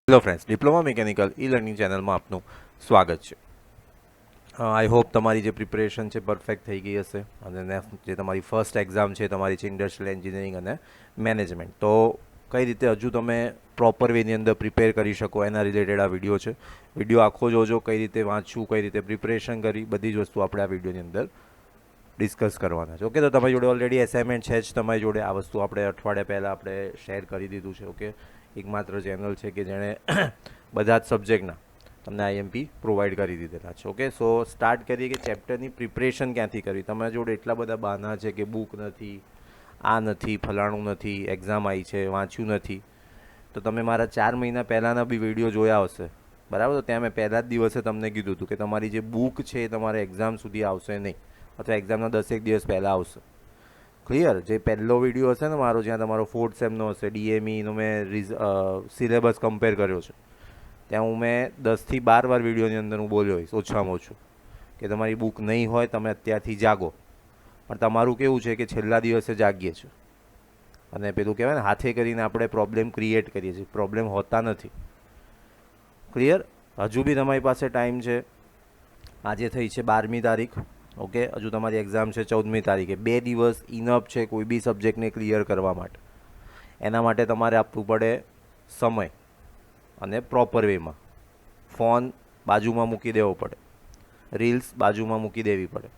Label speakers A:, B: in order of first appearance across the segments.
A: Hello friends, diploma mechanical e learning ચેનલમાં આપનું સ્વાગત છે. આઈ હોપ તમારી જે પ્રિપરેશન છે પરફેક્ટ થઈ ગઈ હશે અને જે તમારી ફર્સ્ટ એક્ઝામ છે તમારી છે ઇન્ડસ્ટ્રીયલ એન્જિનિયરિંગ અને મેનેજમેન્ટ. તો કઈ રીતે હજુ તમે પ્રોપર વેની અંદર પ્રિપેર કરી શકો એના રિલેટેડ આ વિડીયો છે. વિડીયો આખો જોજો, કઈ રીતે વાંચવું, કઈ રીતે પ્રિપરેશન કરી, બધી જ વસ્તુ આપણે આ વિડીયોની અંદર ડિસ્કસ કરવાના છે. ઓકે, તો તમારી જોડે ઓલરેડી એસાઇનમેન્ટ છે જ તમારી જોડે. આ વસ્તુ આપણે અઠવાડિયા પહેલાં આપણે શેર કરી દીધું છે. ઓકે, એકમાત્ર ચેનલ છે કે જેણે બધા જ સબ્જેક્ટના તમને આઈએમપી પ્રોવાઈડ કરી દીધેલા છે. ઓકે, સો સ્ટાર્ટ કરીએ કે ચેપ્ટરની પ્રિપરેશન ક્યાંથી કરવી. તમારા જોડે એટલા બધા બહાના છે કે બુક નથી, આ નથી, ફલાણું નથી, એક્ઝામ આવી છે, વાંચ્યું નથી. તો તમે મારા 4 મહિના પહેલાંના બી વિડીયો જોયા હશે, બરાબર? તો ત્યાં મેં પહેલા જ દિવસે તમને કીધું હતું કે તમારી જે બુક છે એ તમારે એક્ઝામ સુધી આવશે નહીં, અથવા એક્ઝામના 10 દિવસ પહેલાં આવશે. ક્લિયર? જે પહેલો વિડીયો હશે ને મારો, જ્યાં તમારો 4th સેમનો હશે, ડીએમઈનો મેં સિલેબસ કમ્પેર કર્યો છે, ત્યાં હું મેં 10થી 12 વાર વિડીયોની અંદર હું બોલ્યો હોઈશ ઓછામાં ઓછું કે તમારી બુક નહીં હોય તમે અત્યારથી જાગો. પણ તમારું કેવું છે કે છેલ્લા દિવસે જાગીએ છીએ અને પેલું કહેવાય ને હાથે કરીને આપણે પ્રોબ્લેમ ક્રિએટ કરીએ છીએ. પ્રોબ્લેમ હોતા નથી. ક્લિયર? હજુ બી તમારી પાસે ટાઈમ છે. આજે થઈ છે 12મી તારીખ. ઓકે, હજુ તમારી એક્ઝામ છે 14મી તારીખે. 2 દિવસ ઇનફ છે કોઈ બી સબ્જેક્ટને ક્લિયર કરવા માટે. એના માટે તમારે આપવું પડે સમય અને પ્રોપર વેમાં. ફોન બાજુમાં મૂકી દેવો પડે, રીલ્સ બાજુમાં મૂકી દેવી પડે,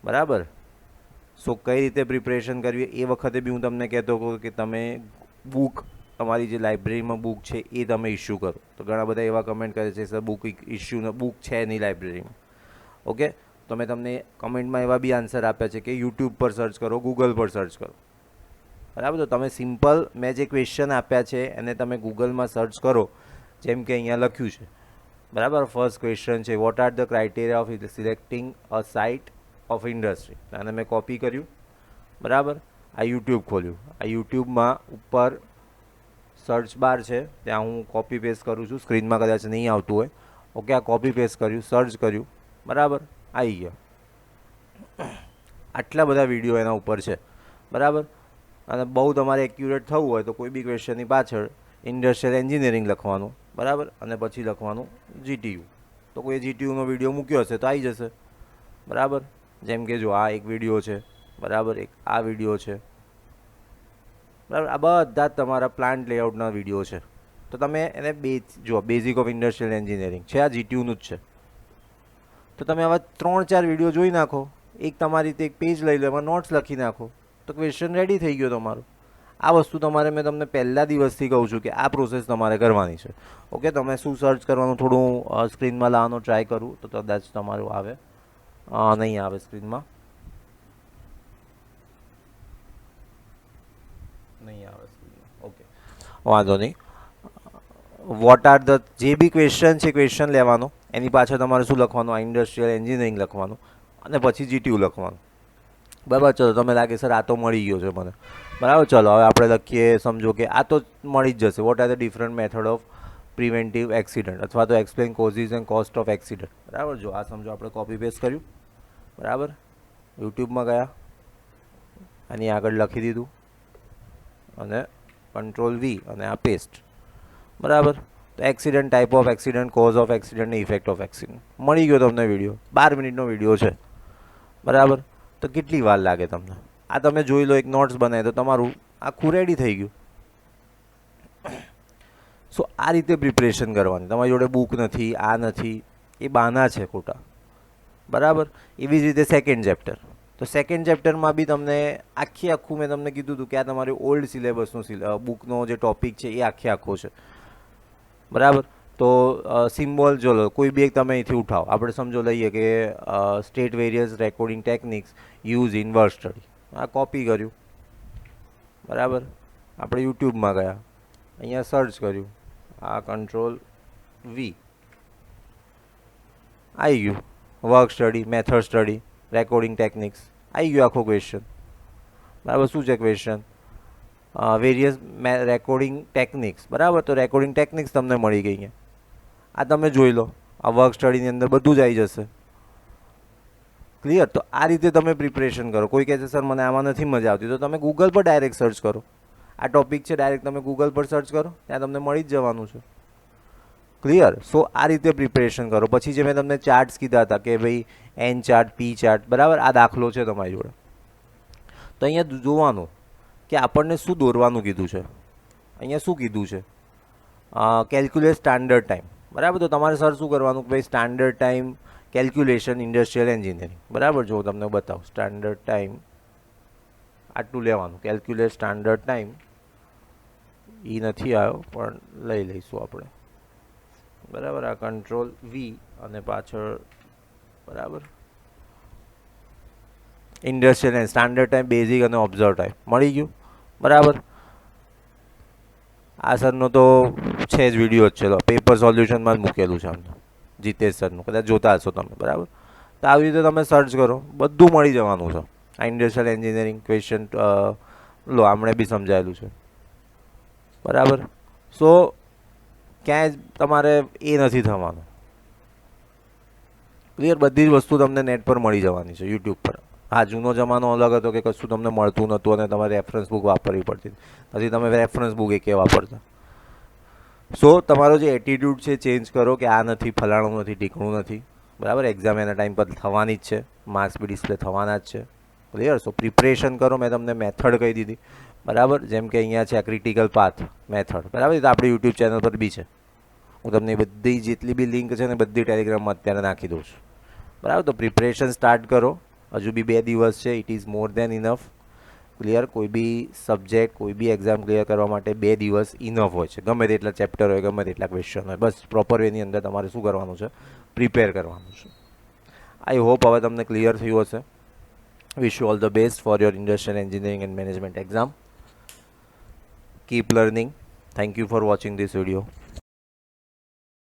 A: બરાબર? સો કઈ રીતે પ્રિપરેશન કરવી એ વખતે બી હું તમને કહેતો કહું કે તમે બુક, તમારી જે લાઇબ્રેરીમાં બુક છે એ તમે ઇસ્યુ કરો. તો ઘણા બધા એવા કમેન્ટ કરે છે સર બુક ઇસ્યુ, બુક છે નહીં લાઇબ્રેરીમાં. ઓકે, તો મેં તમને કમેન્ટમાં એવા બી આન્સર આપ્યા છે કે યુટ્યુબ પર સર્ચ કરો, ગૂગલ પર સર્ચ કરો, બરાબર? તો તમે સિમ્પલ મેં જે ક્વેશ્ચન આપ્યા છે એને તમે ગૂગલમાં સર્ચ કરો. જેમ કે અહીંયા લખ્યું છે, બરાબર? ફર્સ્ટ ક્વેશ્ચન છે what are the criteria of selecting a site of industry. આને મેં કોપી કર્યું, બરાબર? આ યુટ્યુબ ખોલ્યું. આ યુટ્યુબમાં ઉપર સર્ચ બાર છે, ત્યાં હું કોપી પેસ્ટ કરું છું. સ્ક્રીનમાં કદાચ નહીં આવતું હોય. ઓકે, આ કોપી પેસ્ટ કર્યું, સર્ચ કર્યું, બરાબર? આવી ગયો. આટલા બધા વિડીયો એના ઉપર છે, બરાબર? અને બહુ તમારે એક્યુરેટ થવું હોય તો કોઈ બી ક્વેશ્ચનની પાછળ ઇન્ડસ્ટ્રીયલ એન્જિનિયરિંગ લખવાનું, બરાબર? અને પછી લખવાનું જીટીયુ. તો કોઈ જીટીયુનો વિડીયો મૂક્યો હશે તો આવી જશે, બરાબર? જેમ કે જો આ એક વિડીયો છે, બરાબર? એક આ વિડીયો છે, બરાબર? આ બધા જ તમારા પ્લાન્ટ લેઆઉટના વિડીયો છે. તો તમે એને જો બેઝિક ઓફ ઇન્ડસ્ટ્રીયલ એન્જિનિયરિંગ છે, આ જીટીયુનું જ છે. તો તમે આવા 3-4 વિડીયો જોઈ નાખો, એક તમારી રીતે એક પેજ લઈ લો, એમાં નોટ્સ લખી નાખો, તો ક્વેશ્ચન રેડી થઈ ગયો તમારો. આ વસ્તુ તમારે મેં તમને પહેલા દિવસથી કહું છું કે આ પ્રોસેસ તમારે કરવાની છે. ઓકે, તમે શું સર્ચ કરવાનું થોડું સ્ક્રીનમાં લાવવાનો ટ્રાય કરું તો કદાચ તમારું આવે, નહીં આવે સ્ક્રીનમાં, નહીં આવે સ્ક્રીનમાં. ઓકે, વાંધો નહીં. વોટ આર ધ, જે બી ક્વેશ્ચન છે ક્વેશ્ચન લેવાનો, એની પાછળ તમારે શું લખવાનું, આ ઇન્ડસ્ટ્રીયલ એન્જિનિયરિંગ લખવાનું અને પછી જીટીયુ લખવાનું, બરાબર? ચલો, તમે લાગે સર આ તો મળી ગયો છે મને, બરાબર? ચલો હવે આપણે લખીએ. સમજો કે આ તો મળી જ જશે. What are the different method of preventive accident, અથવા તો explain causes and cost of accident, બરાબર? જો આ સમજો આપણે કોપી પેસ્ટ કર્યું, બરાબર? યુટ્યુબમાં ગયા, આની આગળ લખી દીધું અને કંટ્રોલ V અને આ પેસ્ટ, બરાબર? તો accident, type of accident, cause of accident ને ઇફેક્ટ ઓફ એક્સિડન્ટ મળી ગયો તમને વિડીયો. 12 મિનિટનો વિડીયો છે, બરાબર? તો કેટલી વાર લાગે તમને? આ તમે જોઈ લો, એક નોટ્સ બનાવી તો તમારું આખું રેડી થઈ ગયું. સો આ રીતે પ્રિપરેશન કરવાની. તમારી જોડે બુક નથી, આ નથી, એ બહાના છે ખોટા, બરાબર? એવી જ રીતે સેકન્ડ ચેપ્ટર. તો સેકન્ડ ચેપ્ટરમાં બી તમને આખું મેં તમને કીધું હતું કે આ તમારી ઓલ્ડ સિલેબસનું બુકનો જે ટોપિક છે એ આખો છે, બરાબર? તો સિમ્બોલ જો લો, કોઈ બી એક તમે અહીંથી ઉઠાવો. આપણે સમજો લઈએ કે state various recording techniques use in work study. આ કોપી કર્યું, બરાબર? આપણે યુટ્યુબમાં ગયા, અહીંયા સર્ચ કર્યું, આ કંટ્રોલ V આવી ગયું. Work study, method study, recording techniques આવી ગયું આખો ક્વેશ્ચન, બરાબર? શું છે ક્વેશ્ચન? વેરિયસ રેકોર્ડિંગ ટેકનિક્સ, બરાબર? તો રેકોર્ડિંગ ટેકનિક્સ તમને મળી ગઈ અહીંયા. આ તમે જોઈ લો, આ વર્ક સ્ટડીની અંદર બધું જ આવી જશે. ક્લિયર? તો આ રીતે તમે પ્રિપરેશન કરો. કોઈ કહે છે સર મને આમાં નથી મજા આવતી, તો તમે ગૂગલ પર ડાયરેક્ટ સર્ચ કરો. આ ટોપિક છે ડાયરેક્ટ તમે ગૂગલ પર સર્ચ કરો, ત્યાં તમને મળી જ જવાનું છે. ક્લિયર? સો આ રીતે પ્રિપેરેશન કરો. પછી જે મેં તમને ચાર્ટ્સ કીધા હતા કે ભાઈ એન ચાર્ટ, પી ચાર્ટ, બરાબર, આ દાખલો છે તમારી જોડે. તો અહીંયા જોવાનું કે આપણને શું દોરવાનું કીધું છે. અહીંયા શું કીધું છે? કેલ્ક્યુલેટ સ્ટાન્ડર્ડ ટાઈમ, બરાબર. તો તમારે સર શું કરવાનું કે ભાઈ standard time calculation industrial engineering, બરાબર. જો તમને બતાવું, સ્ટાન્ડર્ડ ટાઈમ આટલું લેવાનું, કેલ્ક્યુલેટ સ્ટાન્ડર્ડ ટાઈમ. એ નથી આવ્યો પણ લઈ લઈશું આપણે, બરાબર. આ કંટ્રોલ વી અને પાછળ, બરાબર, industrial and standard time, basic અને ઓબ્ઝર્વ ટાઈમ મળી ગયું, બરાબર. આ સરનો તો છે જ વિડીયો જ છે, તો પેપર સોલ્યુશનમાં જ મૂકેલું છે આમનું, જીતેશ સરનું, કદાચ જોતા હશો તમે, બરાબર. તો આવી રીતે તમે સર્ચ કરો, બધું મળી જવાનું છે. આ ઇન્ડસ્ટ્રીયલ એન્જિનિયરિંગ ક્વેશ્ચન લો, આમણે બી સમજાયેલું છે, બરાબર. સો ક્યાંય તમારે એ નથી થવાનું. ક્લિયર? બધી જ વસ્તુ તમને નેટ પર મળી જવાની છે, યુટ્યુબ પર. હા, જૂનો જમાનો અલગ હતો કે કશું તમને મળતું નહોતું અને તમારે રેફરન્સ બુક વાપરવી પડતી. પછી તમે રેફરન્સ બુક એકે વાપરતા. સો તમારો જે એટીટ્યૂડ છે ચેન્જ કરો કે આ નથી, ફલાણું નથી, ટીકણું નથી, બરાબર. એક્ઝામ એના ટાઈમ પર થવાની જ છે, માર્ક્સ બી ડિસ્પ્લે થવાના જ છે. ક્લિયર? સો પ્રિપરેશન કરો. મેં તમને મેથડ કહી દીધી, બરાબર. જેમ કે અહીંયા છે આ ક્રિટિકલ પાથ મેથડ, બરાબર. એ તો આપણી યુટ્યુબ ચેનલ પર બી છે. હું તમને બધી જેટલી બી લિંક છે ને બધી ટેલિગ્રામમાં અત્યારે નાખી દઉં છું, બરાબર. તો પ્રિપરેશન સ્ટાર્ટ કરો. હજુ બી 2 દિવસ છે, it is more then enough. Clear? કોઈ બી સબ્જેક્ટ, કોઈ બી એક્ઝામ ક્લિયર કરવા માટે 2 દિવસ ઇનફ હોય છે. ગમે તેટલા ચેપ્ટર હોય, ગમે તેટલા ક્વેશ્ચન હોય, બસ પ્રોપર વેની અંદર તમારે શું કરવાનું છે? પ્રિપેર કરવાનું છે. આઈ હોપ હવે તમને ક્લિયર થયું હશે. Wish you all the best for your industrial engineering and management exam. Keep learning. Thank you for watching this video.